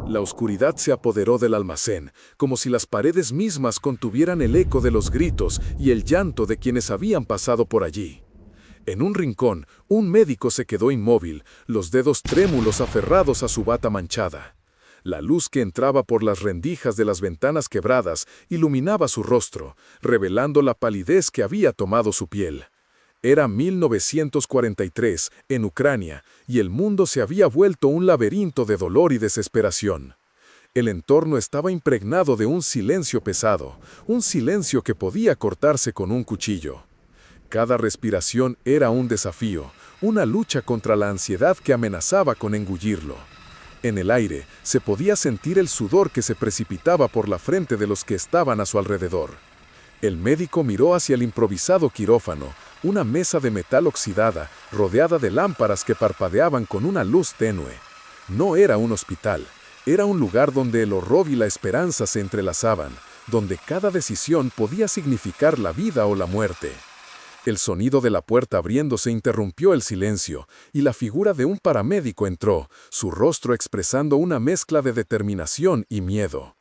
La oscuridad se apoderó del almacén, como si las paredes mismas contuvieran el eco de los gritos y el llanto de quienes habían pasado por allí. En un rincón, un médico se quedó inmóvil, los dedos trémulos aferrados a su bata manchada. La luz que entraba por las rendijas de las ventanas quebradas iluminaba su rostro, revelando la palidez que había tomado su piel. Era 1943, en Ucrania, y el mundo se había vuelto un laberinto de dolor y desesperación. El entorno estaba impregnado de un silencio pesado, un silencio que podía cortarse con un cuchillo. Cada respiración era un desafío, una lucha contra la ansiedad que amenazaba con engullirlo. En el aire se podía sentir el sudor que se precipitaba por la frente de los que estaban a su alrededor. El médico miró hacia el improvisado quirófano, una mesa de metal oxidada, rodeada de lámparas que parpadeaban con una luz tenue. No era un hospital, era un lugar donde el horror y la esperanza se entrelazaban, donde cada decisión podía significar la vida o la muerte. El sonido de la puerta abriéndose interrumpió el silencio, y la figura de un paramédico entró, su rostro expresando una mezcla de determinación y miedo.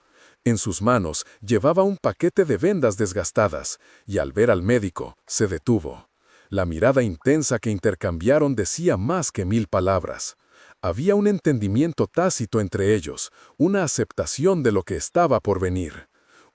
En sus manos llevaba un paquete de vendas desgastadas, y al ver al médico, se detuvo. La mirada intensa que intercambiaron decía más que 1000 palabras. Había un entendimiento tácito entre ellos, una aceptación de lo que estaba por venir.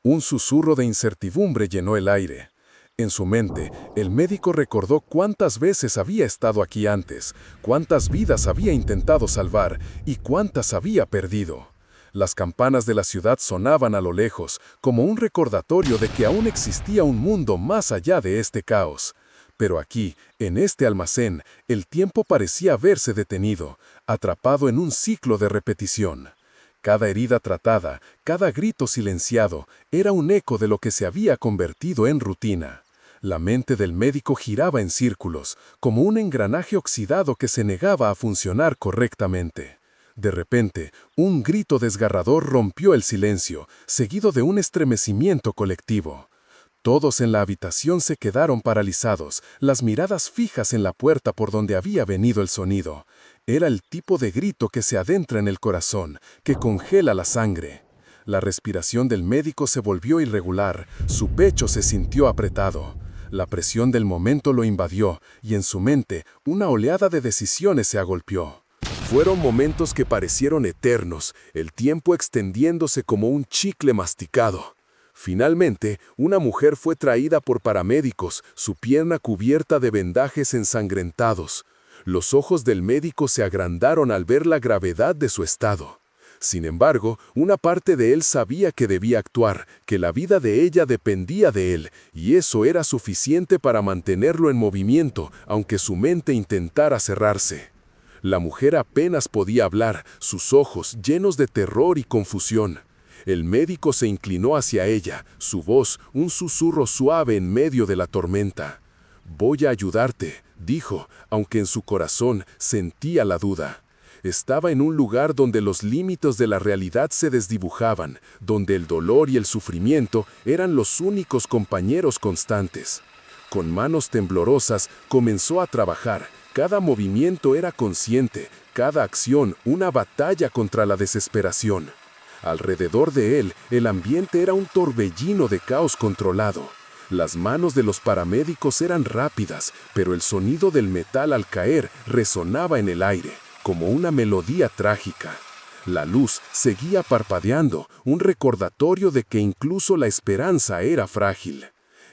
Un susurro de incertidumbre llenó el aire. En su mente, el médico recordó cuántas veces había estado aquí antes, cuántas vidas había intentado salvar y cuántas había perdido. Las campanas de la ciudad sonaban a lo lejos, como un recordatorio de que aún existía un mundo más allá de este caos. Pero aquí, en este almacén, el tiempo parecía haberse detenido, atrapado en un ciclo de repetición. Cada herida tratada, cada grito silenciado, era un eco de lo que se había convertido en rutina. La mente del médico giraba en círculos, como un engranaje oxidado que se negaba a funcionar correctamente. De repente, un grito desgarrador rompió el silencio, seguido de un estremecimiento colectivo. Todos en la habitación se quedaron paralizados, las miradas fijas en la puerta por donde había venido el sonido. Era el tipo de grito que se adentra en el corazón, que congela la sangre. La respiración del médico se volvió irregular, su pecho se sintió apretado. La presión del momento lo invadió, y en su mente, una oleada de decisiones se agolpió. Fueron momentos que parecieron eternos, el tiempo extendiéndose como un chicle masticado. Finalmente, una mujer fue traída por paramédicos, su pierna cubierta de vendajes ensangrentados. Los ojos del médico se agrandaron al ver la gravedad de su estado. Sin embargo, una parte de él sabía que debía actuar, que la vida de ella dependía de él, y eso era suficiente para mantenerlo en movimiento, aunque su mente intentara cerrarse. La mujer apenas podía hablar, sus ojos llenos de terror y confusión. El médico se inclinó hacia ella, su voz un susurro suave en medio de la tormenta. «Voy a ayudarte», dijo, aunque en su corazón sentía la duda. Estaba en un lugar donde los límites de la realidad se desdibujaban, donde el dolor y el sufrimiento eran los únicos compañeros constantes. Con manos temblorosas comenzó a trabajar. Cada movimiento era consciente, cada acción una batalla contra la desesperación. Alrededor de él, el ambiente era un torbellino de caos controlado. Las manos de los paramédicos eran rápidas, pero el sonido del metal al caer resonaba en el aire, como una melodía trágica. La luz seguía parpadeando, un recordatorio de que incluso la esperanza era frágil.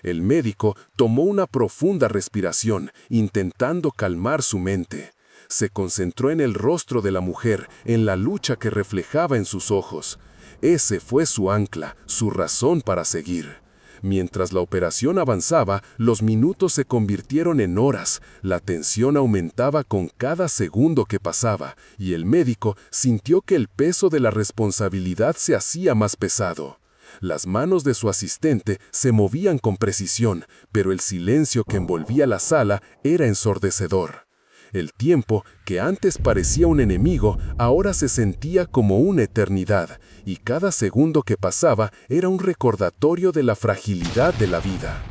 El médico tomó una profunda respiración, intentando calmar su mente. Se concentró en el rostro de la mujer, en la lucha que reflejaba en sus ojos. Ese fue su ancla, su razón para seguir. Mientras la operación avanzaba, los minutos se convirtieron en horas, la tensión aumentaba con cada segundo que pasaba, y el médico sintió que el peso de la responsabilidad se hacía más pesado. Las manos de su asistente se movían con precisión, pero el silencio que envolvía la sala era ensordecedor. El tiempo, que antes parecía un enemigo, ahora se sentía como una eternidad, y cada segundo que pasaba era un recordatorio de la fragilidad de la vida.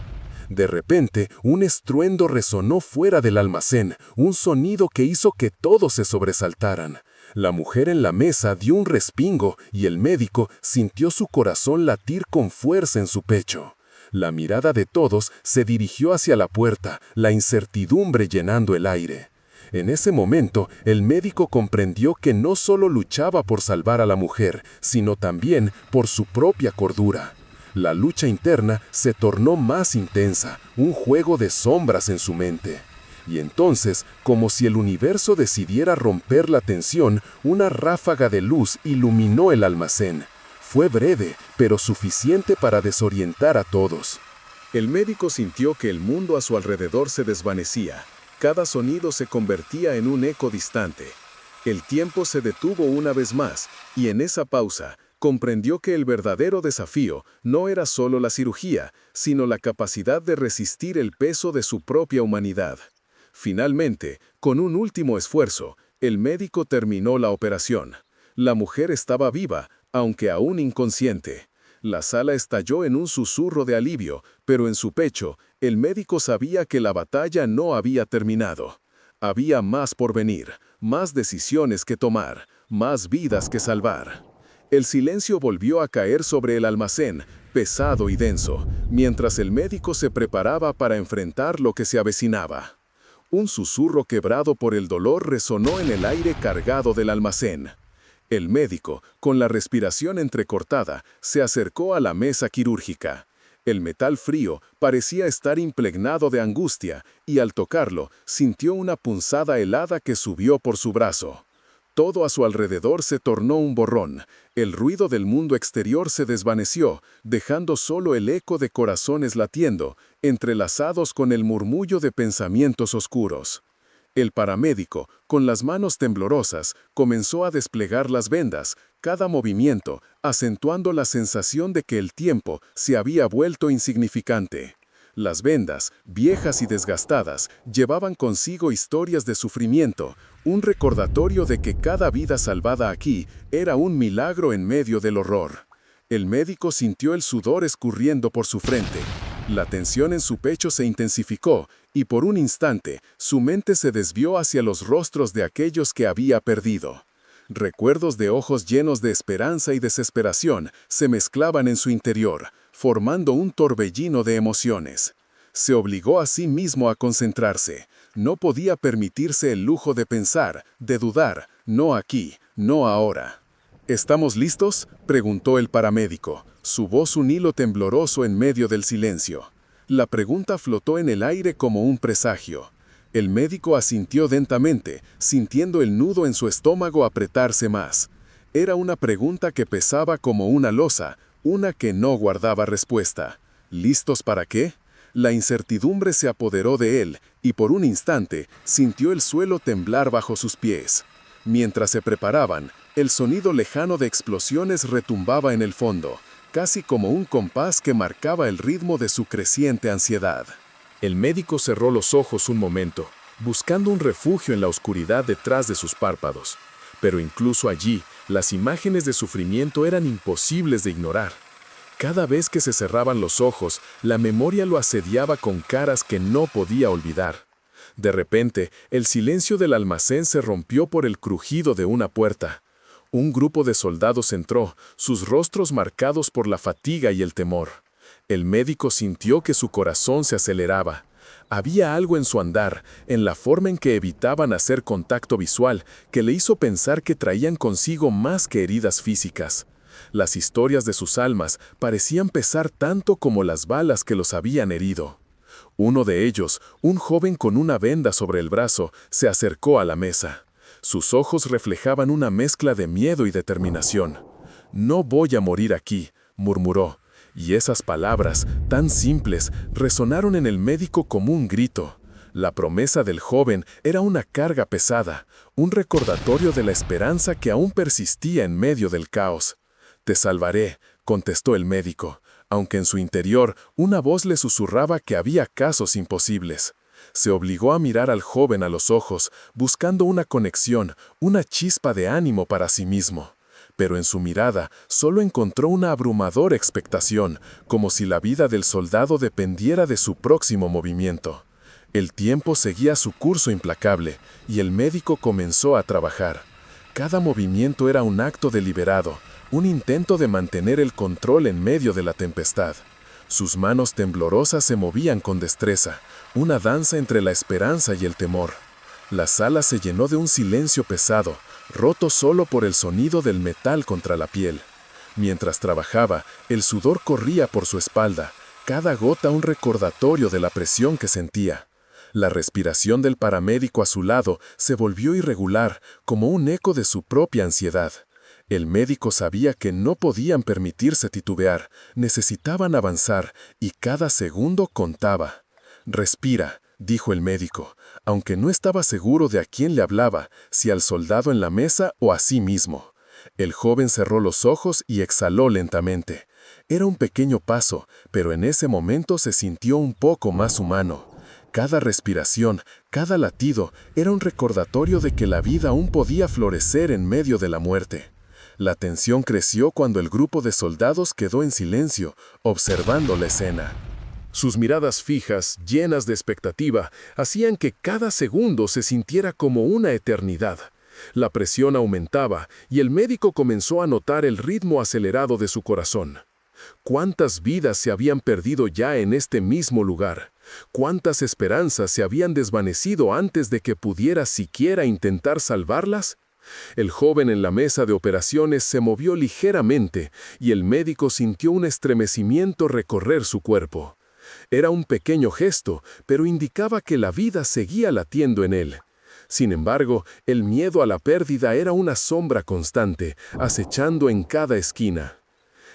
De repente, un estruendo resonó fuera del almacén, un sonido que hizo que todos se sobresaltaran. La mujer en la mesa dio un respingo y el médico sintió su corazón latir con fuerza en su pecho. La mirada de todos se dirigió hacia la puerta, la incertidumbre llenando el aire. En ese momento, el médico comprendió que no solo luchaba por salvar a la mujer, sino también por su propia cordura. La lucha interna se tornó más intensa, un juego de sombras en su mente. Y entonces, como si el universo decidiera romper la tensión, una ráfaga de luz iluminó el almacén. Fue breve, pero suficiente para desorientar a todos. El médico sintió que el mundo a su alrededor se desvanecía. Cada sonido se convertía en un eco distante. El tiempo se detuvo una vez más, y en esa pausa, comprendió que el verdadero desafío no era solo la cirugía, sino la capacidad de resistir el peso de su propia humanidad. Finalmente, con un último esfuerzo, el médico terminó la operación. La mujer estaba viva, aunque aún inconsciente. La sala estalló en un susurro de alivio, pero en su pecho, el médico sabía que la batalla no había terminado. Había más por venir, más decisiones que tomar, más vidas que salvar. El silencio volvió a caer sobre el almacén, pesado y denso, mientras el médico se preparaba para enfrentar lo que se avecinaba. Un susurro quebrado por el dolor resonó en el aire cargado del almacén. El médico, con la respiración entrecortada, se acercó a la mesa quirúrgica. El metal frío parecía estar impregnado de angustia, y al tocarlo, sintió una punzada helada que subió por su brazo. Todo a su alrededor se tornó un borrón. El ruido del mundo exterior se desvaneció, dejando solo el eco de corazones latiendo, entrelazados con el murmullo de pensamientos oscuros. El paramédico, con las manos temblorosas, comenzó a desplegar las vendas, cada movimiento acentuando la sensación de que el tiempo se había vuelto insignificante. Las vendas, viejas y desgastadas, llevaban consigo historias de sufrimiento, un recordatorio de que cada vida salvada aquí era un milagro en medio del horror. El médico sintió el sudor escurriendo por su frente. La tensión en su pecho se intensificó, y por un instante, su mente se desvió hacia los rostros de aquellos que había perdido. Recuerdos de ojos llenos de esperanza y desesperación se mezclaban en su interior, formando un torbellino de emociones. Se obligó a sí mismo a concentrarse. No podía permitirse el lujo de pensar, de dudar, no aquí, no ahora. ¿Estamos listos?, preguntó el paramédico, su voz un hilo tembloroso en medio del silencio. La pregunta flotó en el aire como un presagio. El médico asintió lentamente, sintiendo el nudo en su estómago apretarse más. Era una pregunta que pesaba como una losa, una que no guardaba respuesta. ¿Listos para qué? La incertidumbre se apoderó de él, y por un instante sintió el suelo temblar bajo sus pies. Mientras se preparaban, el sonido lejano de explosiones retumbaba en el fondo, casi como un compás que marcaba el ritmo de su creciente ansiedad. El médico cerró los ojos un momento, buscando un refugio en la oscuridad detrás de sus párpados. Pero incluso allí, las imágenes de sufrimiento eran imposibles de ignorar. Cada vez que se cerraban los ojos, la memoria lo asediaba con caras que no podía olvidar. De repente, el silencio del almacén se rompió por el crujido de una puerta. Un grupo de soldados entró, sus rostros marcados por la fatiga y el temor. El médico sintió que su corazón se aceleraba. Había algo en su andar, en la forma en que evitaban hacer contacto visual, que le hizo pensar que traían consigo más que heridas físicas. Las historias de sus almas parecían pesar tanto como las balas que los habían herido. Uno de ellos, un joven con una venda sobre el brazo, se acercó a la mesa. Sus ojos reflejaban una mezcla de miedo y determinación. «No voy a morir aquí», murmuró. Y esas palabras, tan simples, resonaron en el médico como un grito. La promesa del joven era una carga pesada, un recordatorio de la esperanza que aún persistía en medio del caos. «Te salvaré», contestó el médico, aunque en su interior una voz le susurraba que había casos imposibles. Se obligó a mirar al joven a los ojos, buscando una conexión, una chispa de ánimo para sí mismo. Pero en su mirada solo encontró una abrumadora expectación, como si la vida del soldado dependiera de su próximo movimiento. El tiempo seguía su curso implacable, y el médico comenzó a trabajar. Cada movimiento era un acto deliberado, un intento de mantener el control en medio de la tempestad. Sus manos temblorosas se movían con destreza, una danza entre la esperanza y el temor. La sala se llenó de un silencio pesado, roto solo por el sonido del metal contra la piel. Mientras trabajaba, el sudor corría por su espalda, cada gota un recordatorio de la presión que sentía. La respiración del paramédico a su lado se volvió irregular, como un eco de su propia ansiedad. El médico sabía que no podían permitirse titubear, necesitaban avanzar, y cada segundo contaba. «Respira», dijo el médico, aunque no estaba seguro de a quién le hablaba, si al soldado en la mesa o a sí mismo. El joven cerró los ojos y exhaló lentamente. Era un pequeño paso, pero en ese momento se sintió un poco más humano. Cada respiración, cada latido, era un recordatorio de que la vida aún podía florecer en medio de la muerte. La tensión creció cuando el grupo de soldados quedó en silencio, observando la escena. Sus miradas fijas, llenas de expectativa, hacían que cada segundo se sintiera como una eternidad. La presión aumentaba y el médico comenzó a notar el ritmo acelerado de su corazón. ¿Cuántas vidas se habían perdido ya en este mismo lugar? ¿Cuántas esperanzas se habían desvanecido antes de que pudiera siquiera intentar salvarlas? El joven en la mesa de operaciones se movió ligeramente y el médico sintió un estremecimiento recorrer su cuerpo. Era un pequeño gesto, pero indicaba que la vida seguía latiendo en él. Sin embargo, el miedo a la pérdida era una sombra constante, acechando en cada esquina.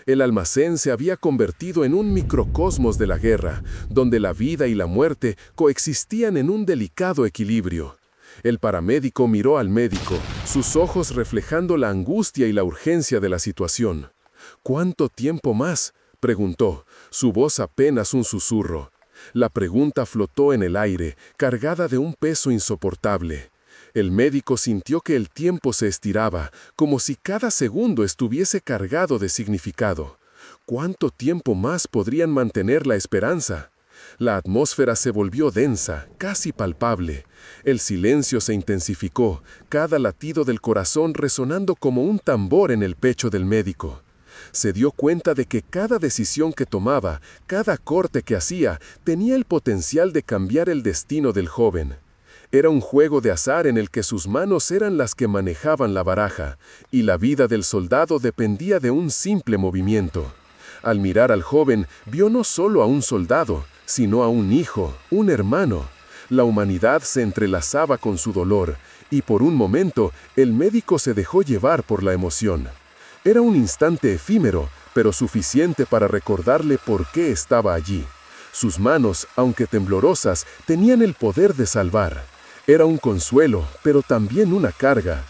El almacén se había convertido en un microcosmos de la guerra, donde la vida y la muerte coexistían en un delicado equilibrio. El paramédico miró al médico, sus ojos reflejando la angustia y la urgencia de la situación. «¿Cuánto tiempo más?», preguntó, su voz apenas un susurro. La pregunta flotó en el aire, cargada de un peso insoportable. El médico sintió que el tiempo se estiraba, como si cada segundo estuviese cargado de significado. ¿Cuánto tiempo más podrían mantener la esperanza? La atmósfera se volvió densa, casi palpable. El silencio se intensificó, cada latido del corazón resonando como un tambor en el pecho del médico. Se dio cuenta de que cada decisión que tomaba, cada corte que hacía, tenía el potencial de cambiar el destino del joven. Era un juego de azar en el que sus manos eran las que manejaban la baraja, y la vida del soldado dependía de un simple movimiento. Al mirar al joven, vio no solo a un soldado, sino a un hijo, un hermano. La humanidad se entrelazaba con su dolor, y por un momento el médico se dejó llevar por la emoción. Era un instante efímero, pero suficiente para recordarle por qué estaba allí. Sus manos, aunque temblorosas, tenían el poder de salvar. Era un consuelo, pero también una carga.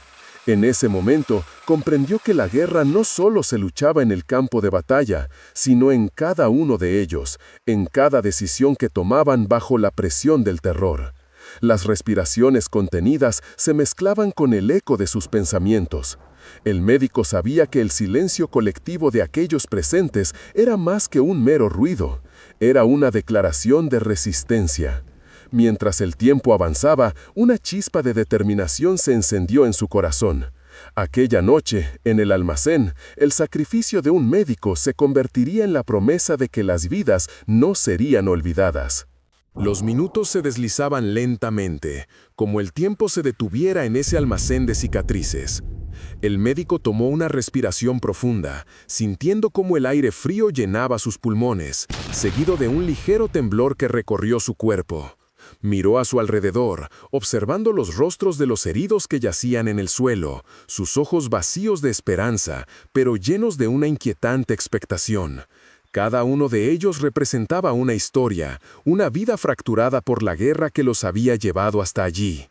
En ese momento, comprendió que la guerra no solo se luchaba en el campo de batalla, sino en cada uno de ellos, en cada decisión que tomaban bajo la presión del terror. Las respiraciones contenidas se mezclaban con el eco de sus pensamientos. El médico sabía que el silencio colectivo de aquellos presentes era más que un mero ruido, era una declaración de resistencia. Mientras el tiempo avanzaba, una chispa de determinación se encendió en su corazón. Aquella noche, en el almacén, el sacrificio de un médico se convertiría en la promesa de que las vidas no serían olvidadas. Los minutos se deslizaban lentamente, como el tiempo se detuviera en ese almacén de cicatrices. El médico tomó una respiración profunda, sintiendo cómo el aire frío llenaba sus pulmones, seguido de un ligero temblor que recorrió su cuerpo. Miró a su alrededor, observando los rostros de los heridos que yacían en el suelo, sus ojos vacíos de esperanza, pero llenos de una inquietante expectación. Cada uno de ellos representaba una historia, una vida fracturada por la guerra que los había llevado hasta allí.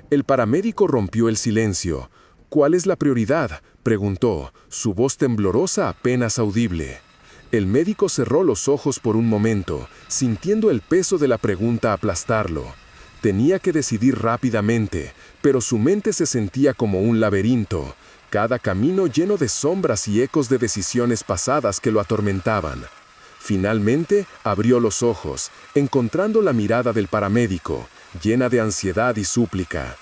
El paramédico rompió el silencio. «¿Cuál es la prioridad?», preguntó, su voz temblorosa apenas audible. El médico cerró los ojos por un momento, sintiendo el peso de la pregunta aplastarlo. Tenía que decidir rápidamente, pero su mente se sentía como un laberinto, cada camino lleno de sombras y ecos de decisiones pasadas que lo atormentaban. Finalmente, abrió los ojos, encontrando la mirada del paramédico, llena de ansiedad y súplica.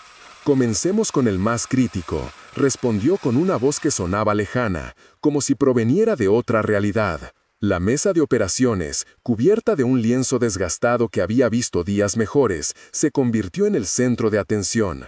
«Comencemos con el más crítico», respondió con una voz que sonaba lejana, como si proveniera de otra realidad. La mesa de operaciones, cubierta de un lienzo desgastado que había visto días mejores, se convirtió en el centro de atención.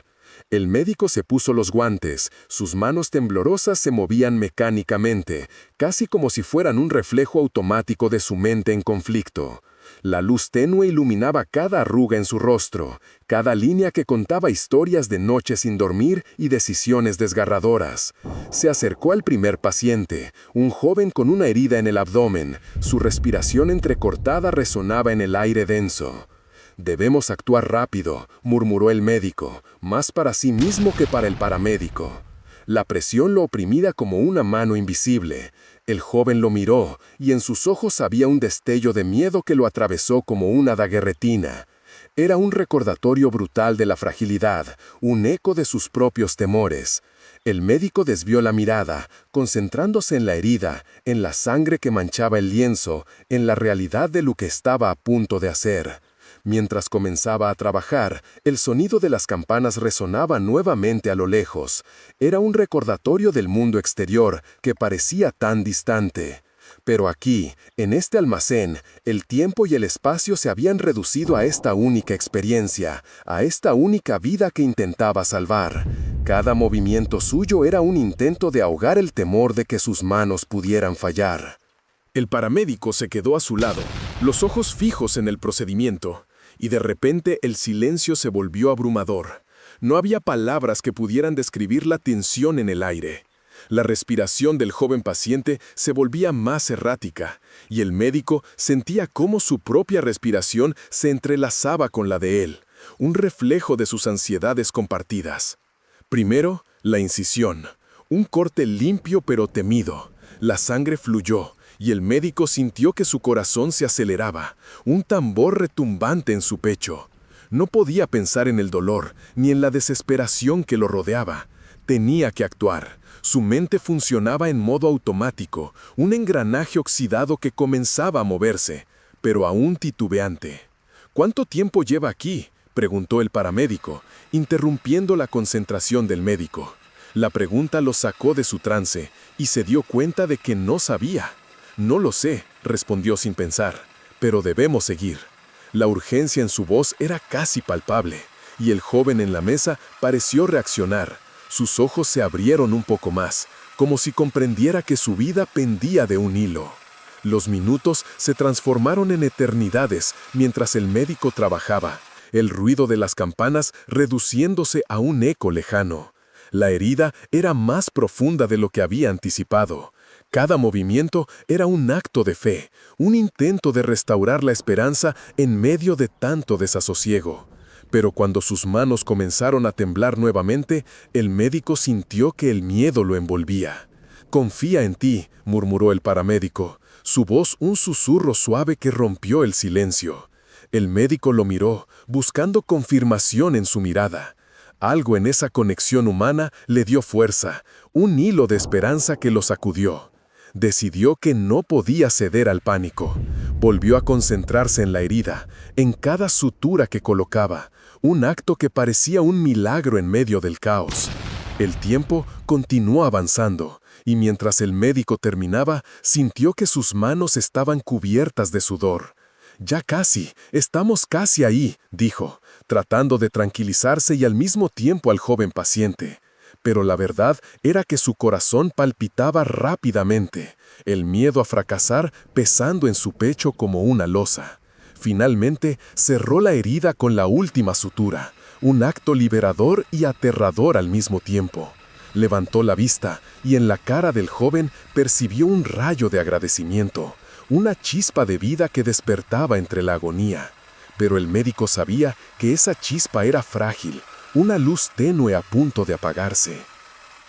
El médico se puso los guantes, sus manos temblorosas se movían mecánicamente, casi como si fueran un reflejo automático de su mente en conflicto. La luz tenue iluminaba cada arruga en su rostro, cada línea que contaba historias de noches sin dormir y decisiones desgarradoras. Se acercó al primer paciente, un joven con una herida en el abdomen. Su respiración entrecortada resonaba en el aire denso. «Debemos actuar rápido», murmuró el médico, más para sí mismo que para el paramédico. La presión lo oprimía como una mano invisible. El joven lo miró, y en sus ojos había un destello de miedo que lo atravesó como una daguerretina. Era un recordatorio brutal de la fragilidad, un eco de sus propios temores. El médico desvió la mirada, concentrándose en la herida, en la sangre que manchaba el lienzo, en la realidad de lo que estaba a punto de hacer. Mientras comenzaba a trabajar, el sonido de las campanas resonaba nuevamente a lo lejos. Era un recordatorio del mundo exterior que parecía tan distante. Pero aquí, en este almacén, el tiempo y el espacio se habían reducido a esta única experiencia, a esta única vida que intentaba salvar. Cada movimiento suyo era un intento de ahogar el temor de que sus manos pudieran fallar. El paramédico se quedó a su lado, los ojos fijos en el procedimiento. Y de repente el silencio se volvió abrumador. No había palabras que pudieran describir la tensión en el aire. La respiración del joven paciente se volvía más errática, y el médico sentía cómo su propia respiración se entrelazaba con la de él, un reflejo de sus ansiedades compartidas. Primero, la incisión, un corte limpio pero temido. La sangre fluyó, y el médico sintió que su corazón se aceleraba, un tambor retumbante en su pecho. No podía pensar en el dolor, ni en la desesperación que lo rodeaba. Tenía que actuar. Su mente funcionaba en modo automático, un engranaje oxidado que comenzaba a moverse, pero aún titubeante. «¿Cuánto tiempo lleva aquí?», preguntó el paramédico, interrumpiendo la concentración del médico. La pregunta lo sacó de su trance, y se dio cuenta de que no sabía. «No lo sé», respondió sin pensar, «pero debemos seguir». La urgencia en su voz era casi palpable, y el joven en la mesa pareció reaccionar. Sus ojos se abrieron un poco más, como si comprendiera que su vida pendía de un hilo. Los minutos se transformaron en eternidades mientras el médico trabajaba, el ruido de las campanas reduciéndose a un eco lejano. La herida era más profunda de lo que había anticipado. Cada movimiento era un acto de fe, un intento de restaurar la esperanza en medio de tanto desasosiego. Pero cuando sus manos comenzaron a temblar nuevamente, el médico sintió que el miedo lo envolvía. «Confía en ti», murmuró el paramédico, su voz un susurro suave que rompió el silencio. El médico lo miró, buscando confirmación en su mirada. Algo en esa conexión humana le dio fuerza, un hilo de esperanza que lo sacudió. Decidió que no podía ceder al pánico. Volvió a concentrarse en la herida, en cada sutura que colocaba, un acto que parecía un milagro en medio del caos. El tiempo continuó avanzando, y mientras el médico terminaba, sintió que sus manos estaban cubiertas de sudor. «Ya casi, estamos casi ahí», dijo, tratando de tranquilizarse y al mismo tiempo al joven paciente. Pero la verdad era que su corazón palpitaba rápidamente, el miedo a fracasar pesando en su pecho como una losa. Finalmente cerró la herida con la última sutura, un acto liberador y aterrador al mismo tiempo. Levantó la vista y en la cara del joven percibió un rayo de agradecimiento, una chispa de vida que despertaba entre la agonía. Pero el médico sabía que esa chispa era frágil, una luz tenue a punto de apagarse.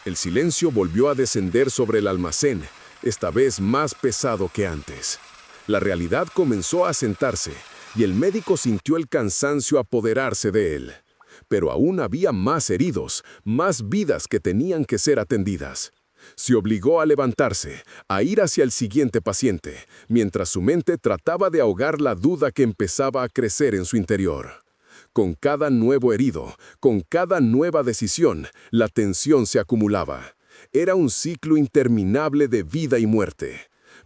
El silencio volvió a descender sobre el almacén, esta vez más pesado que antes. La realidad comenzó a asentarse, y el médico sintió el cansancio apoderarse de él. Pero aún había más heridos, más vidas que tenían que ser atendidas. Se obligó a levantarse, a ir hacia el siguiente paciente, mientras su mente trataba de ahogar la duda que empezaba a crecer en su interior. Con cada nuevo herido, con cada nueva decisión, la tensión se acumulaba. Era un ciclo interminable de vida y muerte.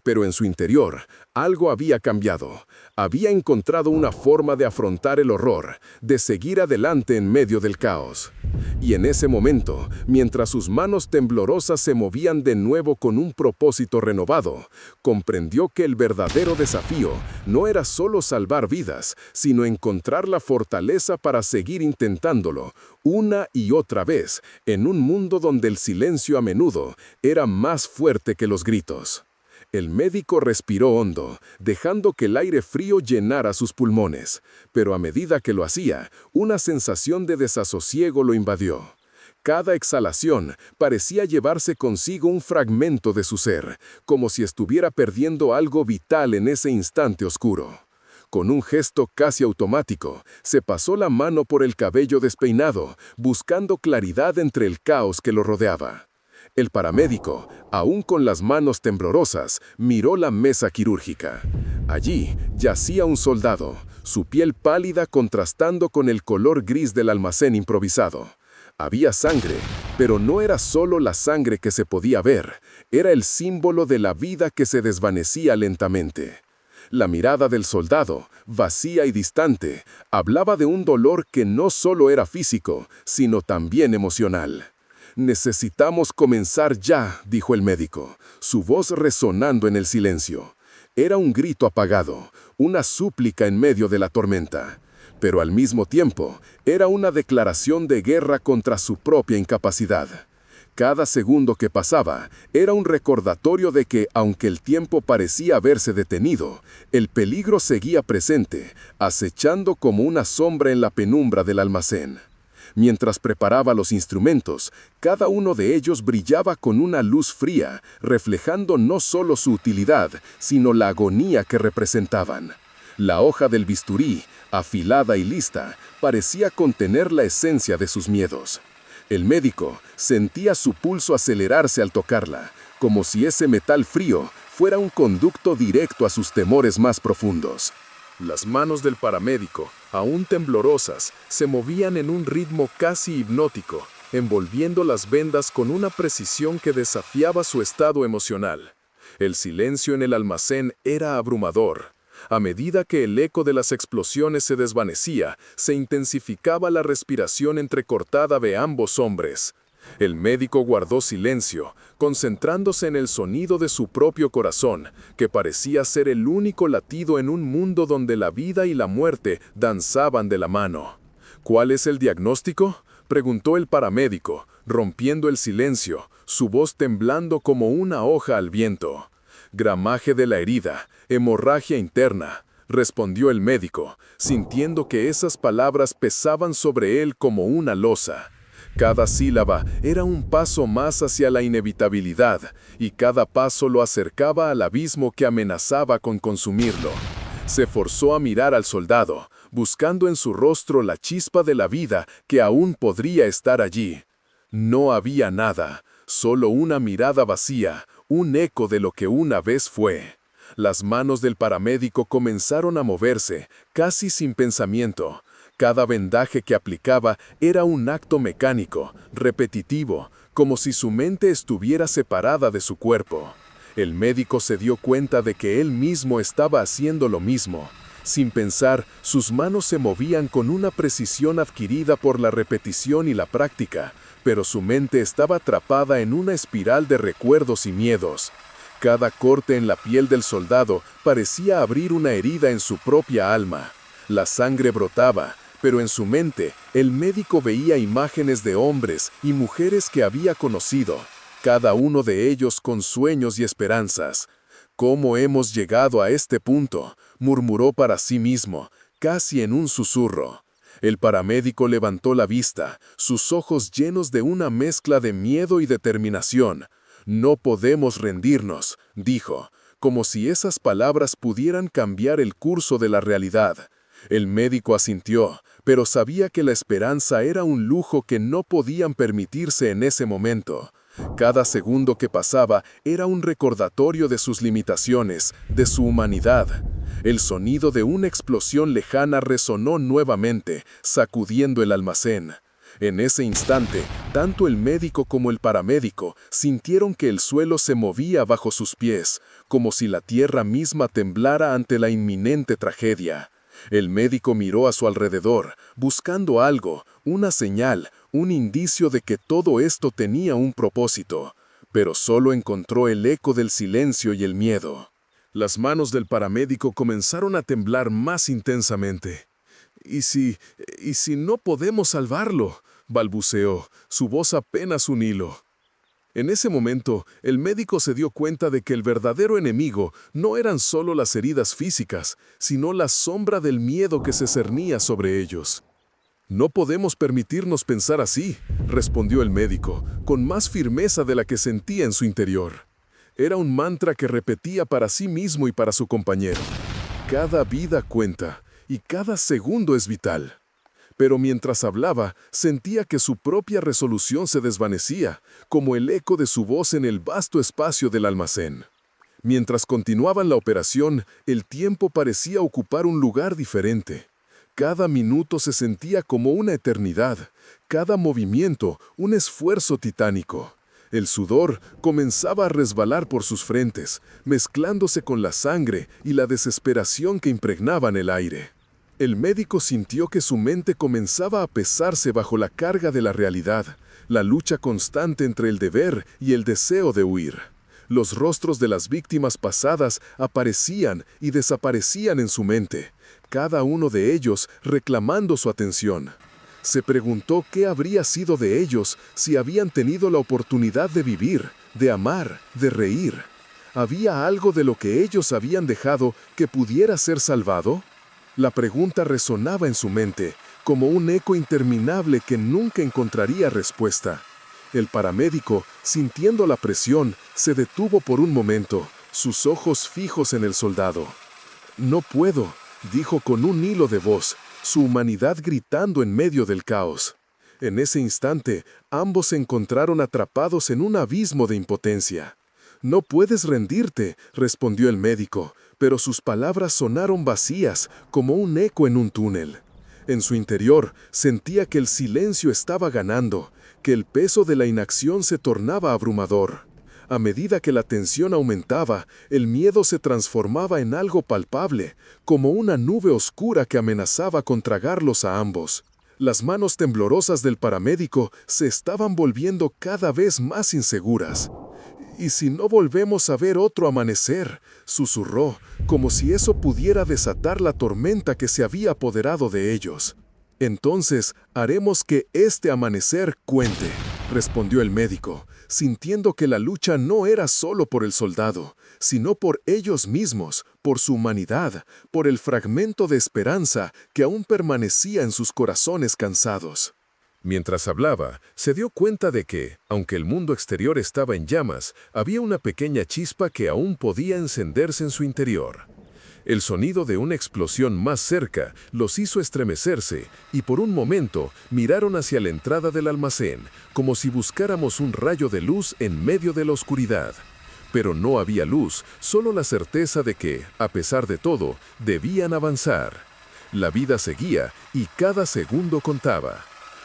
Pero en su interior, algo había cambiado. Había encontrado una forma de afrontar el horror, de seguir adelante en medio del caos. Y en ese momento, mientras sus manos temblorosas se movían de nuevo con un propósito renovado, comprendió que el verdadero desafío no era solo salvar vidas, sino encontrar la fortaleza para seguir intentándolo, una y otra vez, en un mundo donde el silencio a menudo era más fuerte que los gritos. El médico respiró hondo, dejando que el aire frío llenara sus pulmones, pero a medida que lo hacía, una sensación de desasosiego lo invadió. Cada exhalación parecía llevarse consigo un fragmento de su ser, como si estuviera perdiendo algo vital en ese instante oscuro. Con un gesto casi automático, se pasó la mano por el cabello despeinado, buscando claridad entre el caos que lo rodeaba. El paramédico, aún con las manos temblorosas, miró la mesa quirúrgica. Allí yacía un soldado, su piel pálida contrastando con el color gris del almacén improvisado. Había sangre, pero no era solo la sangre que se podía ver, era el símbolo de la vida que se desvanecía lentamente. La mirada del soldado, vacía y distante, hablaba de un dolor que no solo era físico, sino también emocional. «Necesitamos comenzar ya», dijo el médico, su voz resonando en el silencio. Era un grito apagado, una súplica en medio de la tormenta. Pero al mismo tiempo, era una declaración de guerra contra su propia incapacidad. Cada segundo que pasaba era un recordatorio de que, aunque el tiempo parecía haberse detenido, el peligro seguía presente, acechando como una sombra en la penumbra del almacén. Mientras preparaba los instrumentos, cada uno de ellos brillaba con una luz fría, reflejando no solo su utilidad, sino la agonía que representaban. La hoja del bisturí, afilada y lista, parecía contener la esencia de sus miedos. El médico sentía su pulso acelerarse al tocarla, como si ese metal frío fuera un conducto directo a sus temores más profundos. Las manos del paramédico, aún temblorosas, se movían en un ritmo casi hipnótico, envolviendo las vendas con una precisión que desafiaba su estado emocional. El silencio en el almacén era abrumador. A medida que el eco de las explosiones se desvanecía, se intensificaba la respiración entrecortada de ambos hombres. El médico guardó silencio, concentrándose en el sonido de su propio corazón, que parecía ser el único latido en un mundo donde la vida y la muerte danzaban de la mano. «¿Cuál es el diagnóstico?», preguntó el paramédico, rompiendo el silencio, su voz temblando como una hoja al viento. «Gramaje de la herida, hemorragia interna», respondió el médico, sintiendo que esas palabras pesaban sobre él como una losa. Cada sílaba era un paso más hacia la inevitabilidad, y cada paso lo acercaba al abismo que amenazaba con consumirlo. Se forzó a mirar al soldado, buscando en su rostro la chispa de la vida que aún podría estar allí. No había nada, solo una mirada vacía, un eco de lo que una vez fue. Las manos del paramédico comenzaron a moverse, casi sin pensamiento. Cada vendaje que aplicaba era un acto mecánico, repetitivo, como si su mente estuviera separada de su cuerpo. El médico se dio cuenta de que él mismo estaba haciendo lo mismo. Sin pensar, sus manos se movían con una precisión adquirida por la repetición y la práctica, pero su mente estaba atrapada en una espiral de recuerdos y miedos. Cada corte en la piel del soldado parecía abrir una herida en su propia alma. La sangre brotaba, pero en su mente, el médico veía imágenes de hombres y mujeres que había conocido, cada uno de ellos con sueños y esperanzas. «¿Cómo hemos llegado a este punto?», murmuró para sí mismo, casi en un susurro. El paramédico levantó la vista, sus ojos llenos de una mezcla de miedo y determinación. «No podemos rendirnos», dijo, como si esas palabras pudieran cambiar el curso de la realidad. El médico asintió, pero sabía que la esperanza era un lujo que no podían permitirse en ese momento. Cada segundo que pasaba era un recordatorio de sus limitaciones, de su humanidad. El sonido de una explosión lejana resonó nuevamente, sacudiendo el almacén. En ese instante, tanto el médico como el paramédico sintieron que el suelo se movía bajo sus pies, como si la tierra misma temblara ante la inminente tragedia. El médico miró a su alrededor, buscando algo, una señal, un indicio de que todo esto tenía un propósito, pero solo encontró el eco del silencio y el miedo. Las manos del paramédico comenzaron a temblar más intensamente. ¿Y si no podemos salvarlo?", balbuceó, su voz apenas un hilo. En ese momento, el médico se dio cuenta de que el verdadero enemigo no eran solo las heridas físicas, sino la sombra del miedo que se cernía sobre ellos. «No podemos permitirnos pensar así», respondió el médico, con más firmeza de la que sentía en su interior. Era un mantra que repetía para sí mismo y para su compañero. Cada vida cuenta, y cada segundo es vital. Pero mientras hablaba, sentía que su propia resolución se desvanecía, como el eco de su voz en el vasto espacio del almacén. Mientras continuaban la operación, el tiempo parecía ocupar un lugar diferente. Cada minuto se sentía como una eternidad, cada movimiento un esfuerzo titánico. El sudor comenzaba a resbalar por sus frentes, mezclándose con la sangre y la desesperación que impregnaban el aire. El médico sintió que su mente comenzaba a pesarse bajo la carga de la realidad, la lucha constante entre el deber y el deseo de huir. Los rostros de las víctimas pasadas aparecían y desaparecían en su mente, cada uno de ellos reclamando su atención. Se preguntó qué habría sido de ellos si habían tenido la oportunidad de vivir, de amar, de reír. ¿Había algo de lo que ellos habían dejado que pudiera ser salvado? La pregunta resonaba en su mente, como un eco interminable que nunca encontraría respuesta. El paramédico, sintiendo la presión, se detuvo por un momento, sus ojos fijos en el soldado. «No puedo», dijo con un hilo de voz, su humanidad gritando en medio del caos. En ese instante, ambos se encontraron atrapados en un abismo de impotencia. «No puedes rendirte», respondió el médico, pero sus palabras sonaron vacías, como un eco en un túnel. En su interior, sentía que el silencio estaba ganando, que el peso de la inacción se tornaba abrumador. A medida que la tensión aumentaba, el miedo se transformaba en algo palpable, como una nube oscura que amenazaba con tragarlos a ambos. Las manos temblorosas del paramédico se estaban volviendo cada vez más inseguras. «¿Y si no volvemos a ver otro amanecer?», susurró, como si eso pudiera desatar la tormenta que se había apoderado de ellos. «Entonces haremos que este amanecer cuente», respondió el médico, sintiendo que la lucha no era solo por el soldado, sino por ellos mismos, por su humanidad, por el fragmento de esperanza que aún permanecía en sus corazones cansados. Mientras hablaba, se dio cuenta de que, aunque el mundo exterior estaba en llamas, había una pequeña chispa que aún podía encenderse en su interior. El sonido de una explosión más cerca los hizo estremecerse y por un momento miraron hacia la entrada del almacén, como si buscáramos un rayo de luz en medio de la oscuridad. Pero no había luz, solo la certeza de que, a pesar de todo, debían avanzar. La vida seguía y cada segundo contaba.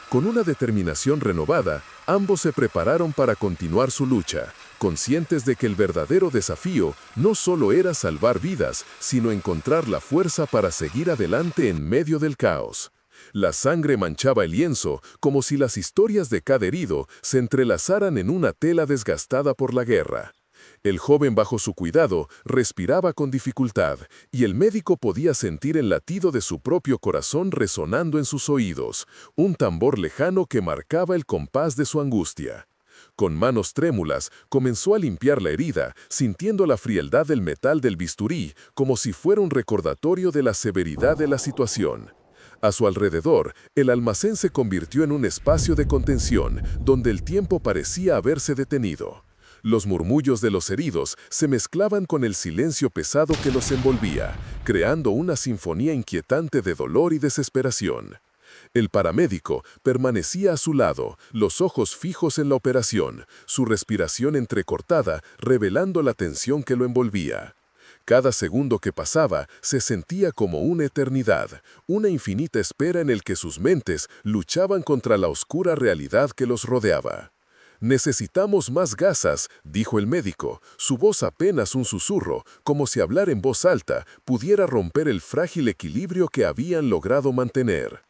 Con una determinación renovada, ambos se prepararon para continuar su lucha, conscientes de que el verdadero desafío no solo era salvar vidas, sino encontrar la fuerza para seguir adelante en medio del caos. La sangre manchaba el lienzo, como si las historias de cada herido se entrelazaran en una tela desgastada por la guerra. El joven bajo su cuidado respiraba con dificultad, y el médico podía sentir el latido de su propio corazón resonando en sus oídos, un tambor lejano que marcaba el compás de su angustia. Con manos trémulas, comenzó a limpiar la herida, sintiendo la frialdad del metal del bisturí, como si fuera un recordatorio de la severidad de la situación. A su alrededor, el almacén se convirtió en un espacio de contención, donde el tiempo parecía haberse detenido. Los murmullos de los heridos se mezclaban con el silencio pesado que los envolvía, creando una sinfonía inquietante de dolor y desesperación. El paramédico permanecía a su lado, los ojos fijos en la operación, su respiración entrecortada revelando la tensión que lo envolvía. Cada segundo que pasaba se sentía como una eternidad, una infinita espera en el que sus mentes luchaban contra la oscura realidad que los rodeaba. «Necesitamos más gasas», dijo el médico, su voz apenas un susurro, como si hablar en voz alta pudiera romper el frágil equilibrio que habían logrado mantener.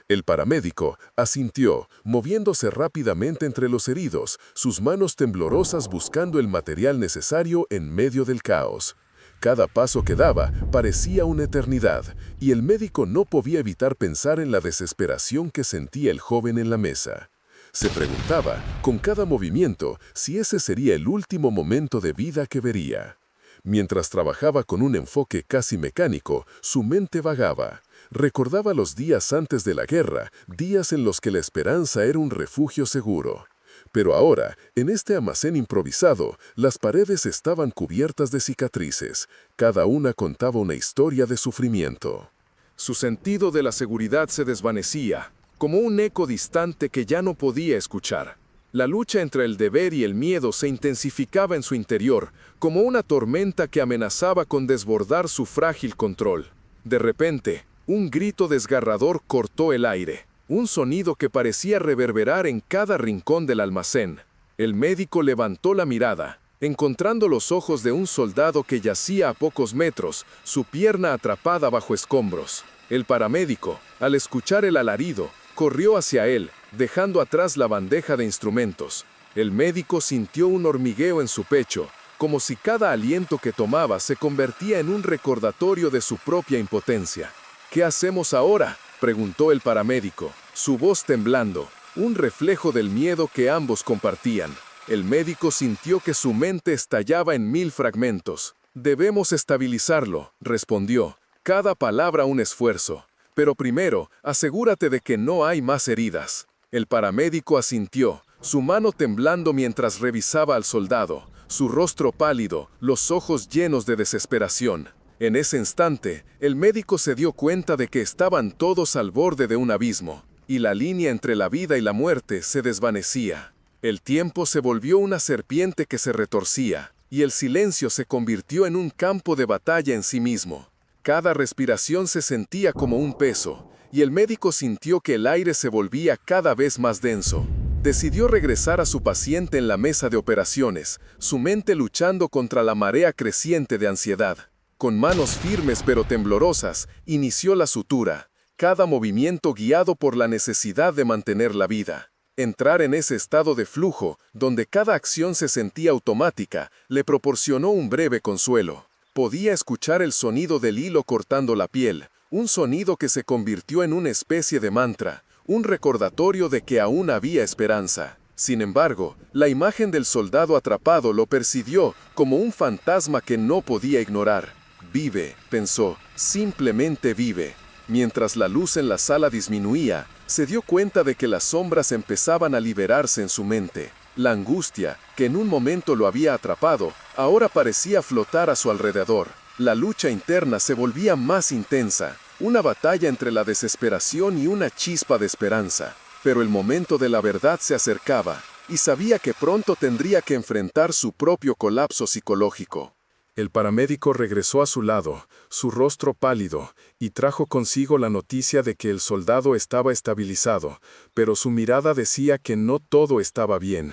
El paramédico asintió, moviéndose rápidamente entre los heridos, sus manos temblorosas buscando el material necesario en medio del caos. Cada paso que daba parecía una eternidad, y el médico no podía evitar pensar en la desesperación que sentía el joven en la mesa. Se preguntaba, con cada movimiento, si ese sería el último momento de vida que vería. Mientras trabajaba con un enfoque casi mecánico, su mente vagaba. Recordaba los días antes de la guerra, días en los que la esperanza era un refugio seguro. Pero ahora, en este almacén improvisado, las paredes estaban cubiertas de cicatrices. Cada una contaba una historia de sufrimiento. Su sentido de la seguridad se desvanecía, como un eco distante que ya no podía escuchar. La lucha entre el deber y el miedo se intensificaba en su interior, como una tormenta que amenazaba con desbordar su frágil control. De repente, un grito desgarrador cortó el aire, un sonido que parecía reverberar en cada rincón del almacén. El médico levantó la mirada, encontrando los ojos de un soldado que yacía a pocos metros, su pierna atrapada bajo escombros. El paramédico, al escuchar el alarido, corrió hacia él, dejando atrás la bandeja de instrumentos. El médico sintió un hormigueo en su pecho, como si cada aliento que tomaba se convertía en un recordatorio de su propia impotencia. «¿Qué hacemos ahora?», preguntó el paramédico, su voz temblando, un reflejo del miedo que ambos compartían. El médico sintió que su mente estallaba en 1000 fragmentos. «Debemos estabilizarlo», respondió, cada palabra un esfuerzo. «Pero primero, asegúrate de que no hay más heridas». El paramédico asintió, su mano temblando mientras revisaba al soldado, su rostro pálido, los ojos llenos de desesperación. En ese instante, el médico se dio cuenta de que estaban todos al borde de un abismo, y la línea entre la vida y la muerte se desvanecía. El tiempo se volvió una serpiente que se retorcía, y el silencio se convirtió en un campo de batalla en sí mismo. Cada respiración se sentía como un peso, y el médico sintió que el aire se volvía cada vez más denso. Decidió regresar a su paciente en la mesa de operaciones, su mente luchando contra la marea creciente de ansiedad. Con manos firmes pero temblorosas, inició la sutura, cada movimiento guiado por la necesidad de mantener la vida. Entrar en ese estado de flujo, donde cada acción se sentía automática, le proporcionó un breve consuelo. Podía escuchar el sonido del hilo cortando la piel, un sonido que se convirtió en una especie de mantra, un recordatorio de que aún había esperanza. Sin embargo, la imagen del soldado atrapado lo persiguió como un fantasma que no podía ignorar. «Vive», pensó, «simplemente vive». Mientras la luz en la sala disminuía, se dio cuenta de que las sombras empezaban a liberarse en su mente. La angustia, que en un momento lo había atrapado, ahora parecía flotar a su alrededor. La lucha interna se volvía más intensa, una batalla entre la desesperación y una chispa de esperanza. Pero el momento de la verdad se acercaba, y sabía que pronto tendría que enfrentar su propio colapso psicológico. El paramédico regresó a su lado, su rostro pálido, y trajo consigo la noticia de que el soldado estaba estabilizado, pero su mirada decía que no todo estaba bien.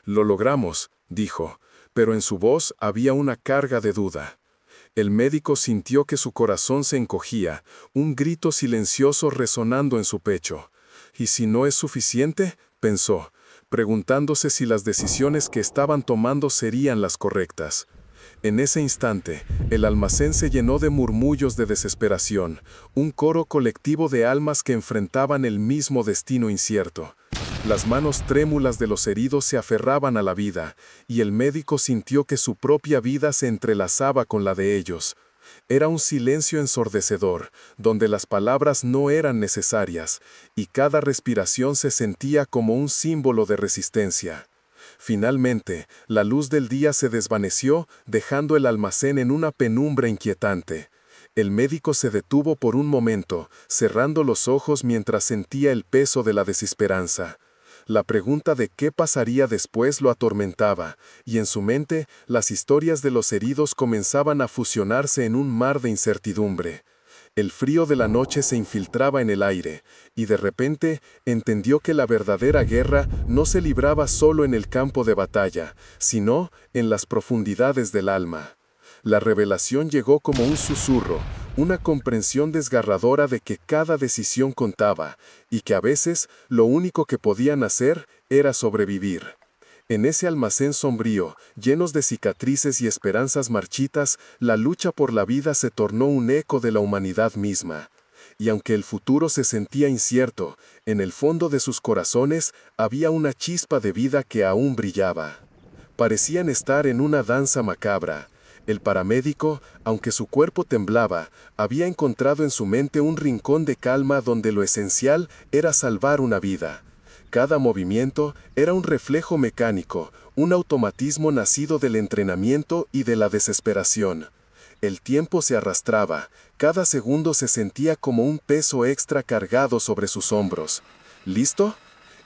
«Lo logramos», dijo, pero en su voz había una carga de duda. El médico sintió que su corazón se encogía, un grito silencioso resonando en su pecho. «¿Y si no es suficiente?», pensó, preguntándose si las decisiones que estaban tomando serían las correctas. En ese instante, el almacén se llenó de murmullos de desesperación, un coro colectivo de almas que enfrentaban el mismo destino incierto. Las manos trémulas de los heridos se aferraban a la vida, y el médico sintió que su propia vida se entrelazaba con la de ellos. Era un silencio ensordecedor, donde las palabras no eran necesarias, y cada respiración se sentía como un símbolo de resistencia. Finalmente, la luz del día se desvaneció, dejando el almacén en una penumbra inquietante. El médico se detuvo por un momento, cerrando los ojos mientras sentía el peso de la desesperanza. La pregunta de qué pasaría después lo atormentaba, y en su mente las historias de los heridos comenzaban a fusionarse en un mar de incertidumbre. El frío de la noche se infiltraba en el aire, y de repente entendió que la verdadera guerra no se libraba solo en el campo de batalla, sino en las profundidades del alma. La revelación llegó como un susurro, una comprensión desgarradora de que cada decisión contaba, y que a veces lo único que podían hacer era sobrevivir. En ese almacén sombrío, llenos de cicatrices y esperanzas marchitas, la lucha por la vida se tornó un eco de la humanidad misma. Y aunque el futuro se sentía incierto, en el fondo de sus corazones había una chispa de vida que aún brillaba. Parecían estar en una danza macabra. El paramédico, aunque su cuerpo temblaba, había encontrado en su mente un rincón de calma donde lo esencial era salvar una vida. Cada movimiento era un reflejo mecánico, un automatismo nacido del entrenamiento y de la desesperación. El tiempo se arrastraba, cada segundo se sentía como un peso extra cargado sobre sus hombros. ¿Listo?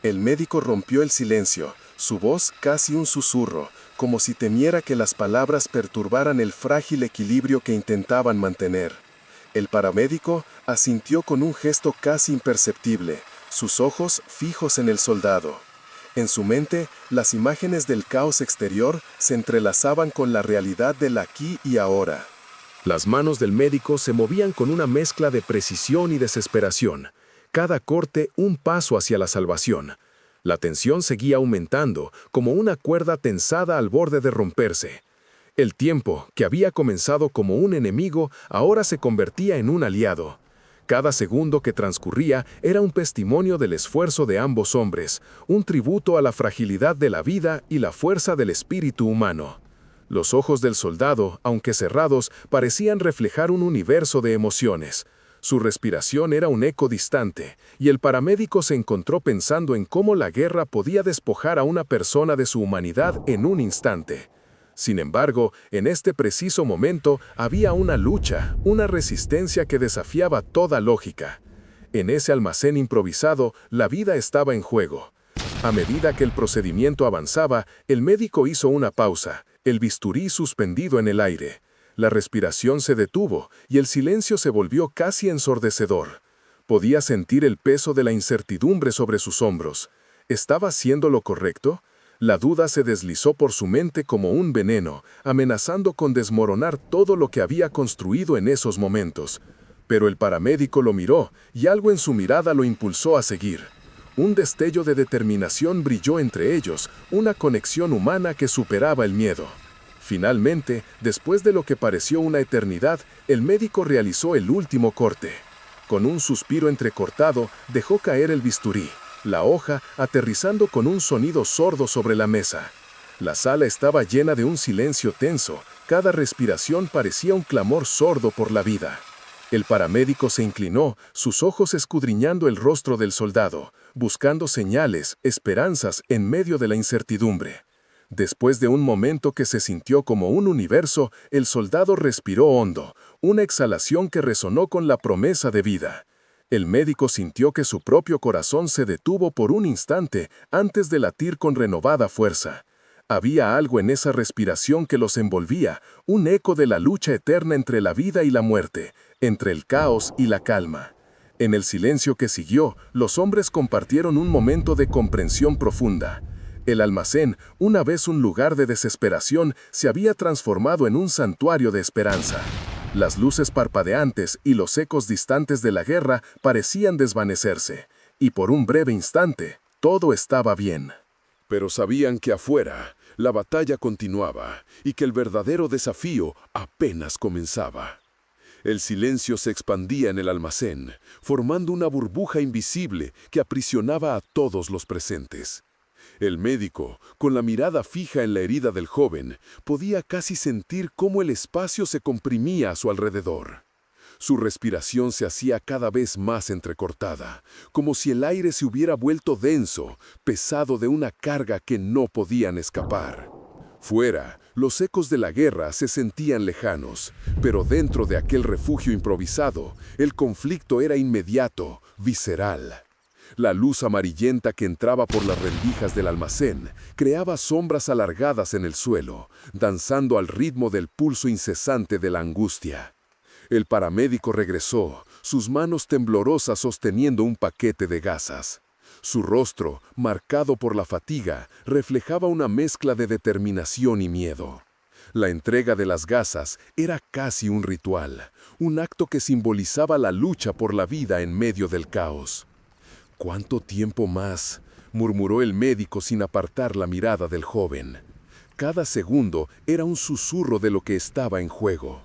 El médico rompió el silencio, su voz casi un susurro, como si temiera que las palabras perturbaran el frágil equilibrio que intentaban mantener. El paramédico asintió con un gesto casi imperceptible, sus ojos fijos en el soldado. En su mente, las imágenes del caos exterior se entrelazaban con la realidad del aquí y ahora. Las manos del médico se movían con una mezcla de precisión y desesperación. Cada corte un paso hacia la salvación. La tensión seguía aumentando, como una cuerda tensada al borde de romperse. El tiempo, que había comenzado como un enemigo, ahora se convertía en un aliado. Cada segundo que transcurría era un testimonio del esfuerzo de ambos hombres, un tributo a la fragilidad de la vida y la fuerza del espíritu humano. Los ojos del soldado, aunque cerrados, parecían reflejar un universo de emociones. Su respiración era un eco distante, y el paramédico se encontró pensando en cómo la guerra podía despojar a una persona de su humanidad en un instante. Sin embargo, en este preciso momento había una lucha, una resistencia que desafiaba toda lógica. En ese almacén improvisado, la vida estaba en juego. A medida que el procedimiento avanzaba, el médico hizo una pausa, el bisturí suspendido en el aire. La respiración se detuvo y el silencio se volvió casi ensordecedor. Podía sentir el peso de la incertidumbre sobre sus hombros. ¿Estaba haciendo lo correcto? La duda se deslizó por su mente como un veneno, amenazando con desmoronar todo lo que había construido en esos momentos. Pero el paramédico lo miró, y algo en su mirada lo impulsó a seguir. Un destello de determinación brilló entre ellos, una conexión humana que superaba el miedo. Finalmente, después de lo que pareció una eternidad, el médico realizó el último corte. Con un suspiro entrecortado, dejó caer el bisturí. La hoja aterrizando con un sonido sordo sobre la mesa. La sala estaba llena de un silencio tenso, cada respiración parecía un clamor sordo por la vida. El paramédico se inclinó, sus ojos escudriñando el rostro del soldado, buscando señales, esperanzas en medio de la incertidumbre. Después de un momento que se sintió como un universo, el soldado respiró hondo, una exhalación que resonó con la promesa de vida. El médico sintió que su propio corazón se detuvo por un instante antes de latir con renovada fuerza. Había algo en esa respiración que los envolvía, un eco de la lucha eterna entre la vida y la muerte, entre el caos y la calma. En el silencio que siguió, los hombres compartieron un momento de comprensión profunda. El almacén, una vez un lugar de desesperación, se había transformado en un santuario de esperanza. Las luces parpadeantes y los ecos distantes de la guerra parecían desvanecerse, y por un breve instante, todo estaba bien. Pero sabían que afuera, la batalla continuaba, y que el verdadero desafío apenas comenzaba. El silencio se expandía en el almacén, formando una burbuja invisible que aprisionaba a todos los presentes. El médico, con la mirada fija en la herida del joven, podía casi sentir cómo el espacio se comprimía a su alrededor. Su respiración se hacía cada vez más entrecortada, como si el aire se hubiera vuelto denso, pesado de una carga que no podían escapar. Fuera, los ecos de la guerra se sentían lejanos, pero dentro de aquel refugio improvisado, el conflicto era inmediato, visceral. La luz amarillenta que entraba por las rendijas del almacén creaba sombras alargadas en el suelo, danzando al ritmo del pulso incesante de la angustia. El paramédico regresó, sus manos temblorosas sosteniendo un paquete de gasas. Su rostro, marcado por la fatiga, reflejaba una mezcla de determinación y miedo. La entrega de las gasas era casi un ritual, un acto que simbolizaba la lucha por la vida en medio del caos. «¿Cuánto tiempo más?», murmuró el médico sin apartar la mirada del joven. Cada segundo era un susurro de lo que estaba en juego.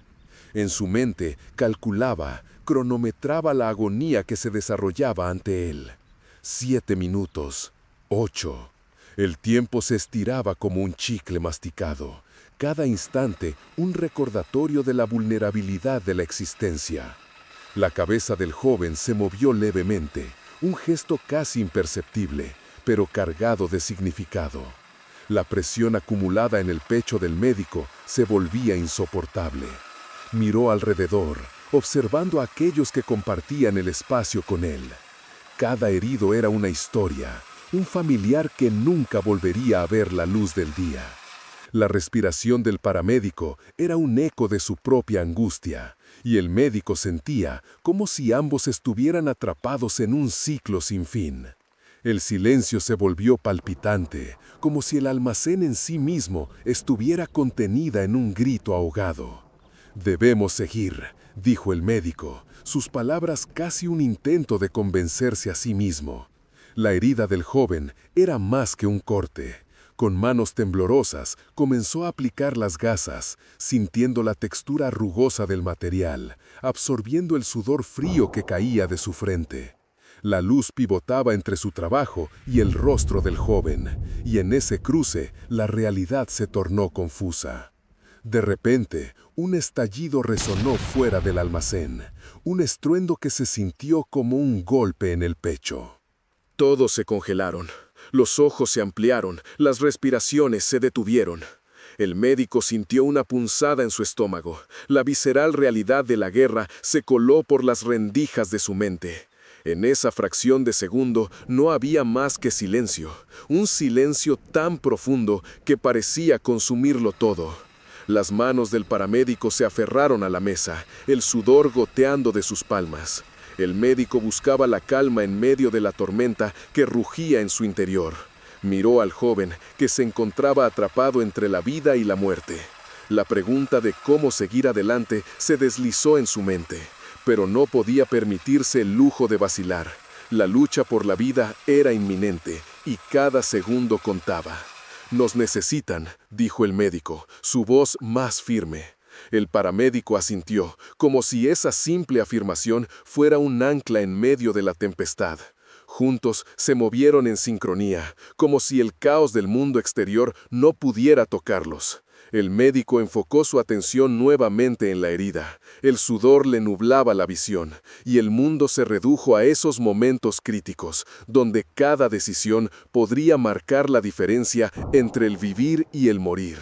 En su mente calculaba, cronometraba la agonía que se desarrollaba ante él. 7 minutos, 8. El tiempo se estiraba como un chicle masticado. Cada instante un recordatorio de la vulnerabilidad de la existencia. La cabeza del joven se movió levemente, un gesto casi imperceptible, pero cargado de significado. La presión acumulada en el pecho del médico se volvía insoportable. Miró alrededor, observando a aquellos que compartían el espacio con él. Cada herido era una historia, un familiar que nunca volvería a ver la luz del día. La respiración del paramédico era un eco de su propia angustia, y el médico sentía como si ambos estuvieran atrapados en un ciclo sin fin. El silencio se volvió palpitante, como si el almacén en sí mismo estuviera contenida en un grito ahogado. «Debemos seguir», dijo el médico, sus palabras casi un intento de convencerse a sí mismo. La herida del joven era más que un corte. Con manos temblorosas comenzó a aplicar las gasas, sintiendo la textura rugosa del material, absorbiendo el sudor frío que caía de su frente. La luz pivotaba entre su trabajo y el rostro del joven, y en ese cruce la realidad se tornó confusa. De repente, un estallido resonó fuera del almacén, un estruendo que se sintió como un golpe en el pecho. Todos se congelaron, los ojos se ampliaron, las respiraciones se detuvieron. El médico sintió una punzada en su estómago. La visceral realidad de la guerra se coló por las rendijas de su mente. En esa fracción de segundo no había más que silencio, un silencio tan profundo que parecía consumirlo todo. Las manos del paramédico se aferraron a la mesa, el sudor goteando de sus palmas. El médico buscaba la calma en medio de la tormenta que rugía en su interior. Miró al joven, que se encontraba atrapado entre la vida y la muerte. La pregunta de cómo seguir adelante se deslizó en su mente, pero no podía permitirse el lujo de vacilar. La lucha por la vida era inminente, y cada segundo contaba. «Nos necesitan», dijo el médico, su voz más firme. El paramédico asintió, como si esa simple afirmación fuera un ancla en medio de la tempestad. Juntos se movieron en sincronía, como si el caos del mundo exterior no pudiera tocarlos. El médico enfocó su atención nuevamente en la herida. El sudor le nublaba la visión, y el mundo se redujo a esos momentos críticos, donde cada decisión podría marcar la diferencia entre el vivir y el morir.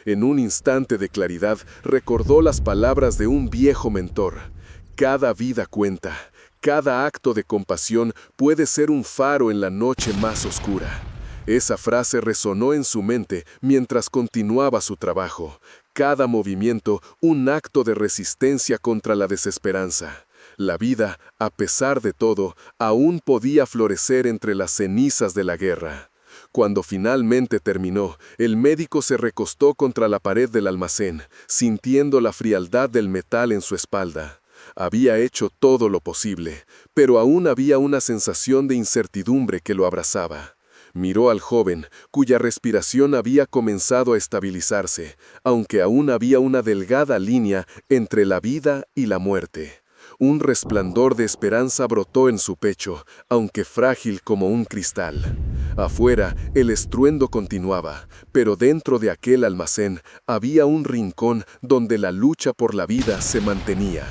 En un instante de claridad, recordó las palabras de un viejo mentor. «Cada vida cuenta, cada acto de compasión puede ser un faro en la noche más oscura». Esa frase resonó en su mente mientras continuaba su trabajo. Cada movimiento, un acto de resistencia contra la desesperanza. La vida, a pesar de todo, aún podía florecer entre las cenizas de la guerra. Cuando finalmente terminó, el médico se recostó contra la pared del almacén, sintiendo la frialdad del metal en su espalda. Había hecho todo lo posible, pero aún había una sensación de incertidumbre que lo abrazaba. Miró al joven, cuya respiración había comenzado a estabilizarse, aunque aún había una delgada línea entre la vida y la muerte. Un resplandor de esperanza brotó en su pecho, aunque frágil como un cristal. Afuera, el estruendo continuaba, pero dentro de aquel almacén había un rincón donde la lucha por la vida se mantenía.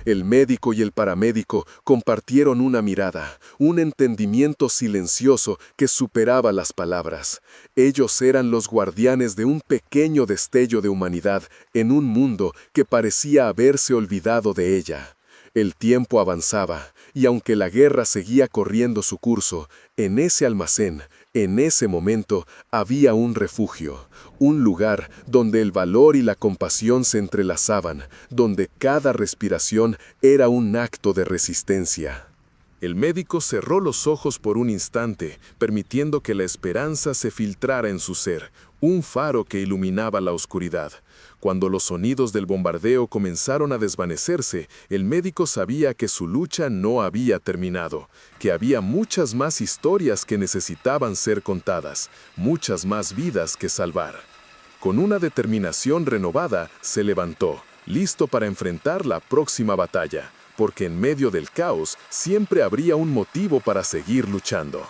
El médico y el paramédico compartieron una mirada, un entendimiento silencioso que superaba las palabras. Ellos eran los guardianes de un pequeño destello de humanidad en un mundo que parecía haberse olvidado de ella. El tiempo avanzaba, y aunque la guerra seguía corriendo su curso, en ese almacén, en ese momento, había un refugio, un lugar donde el valor y la compasión se entrelazaban, donde cada respiración era un acto de resistencia. El médico cerró los ojos por un instante, permitiendo que la esperanza se filtrara en su ser, un faro que iluminaba la oscuridad. Cuando los sonidos del bombardeo comenzaron a desvanecerse, el médico sabía que su lucha no había terminado, que había muchas más historias que necesitaban ser contadas, muchas más vidas que salvar. Con una determinación renovada, se levantó, listo para enfrentar la próxima batalla, porque en medio del caos siempre habría un motivo para seguir luchando.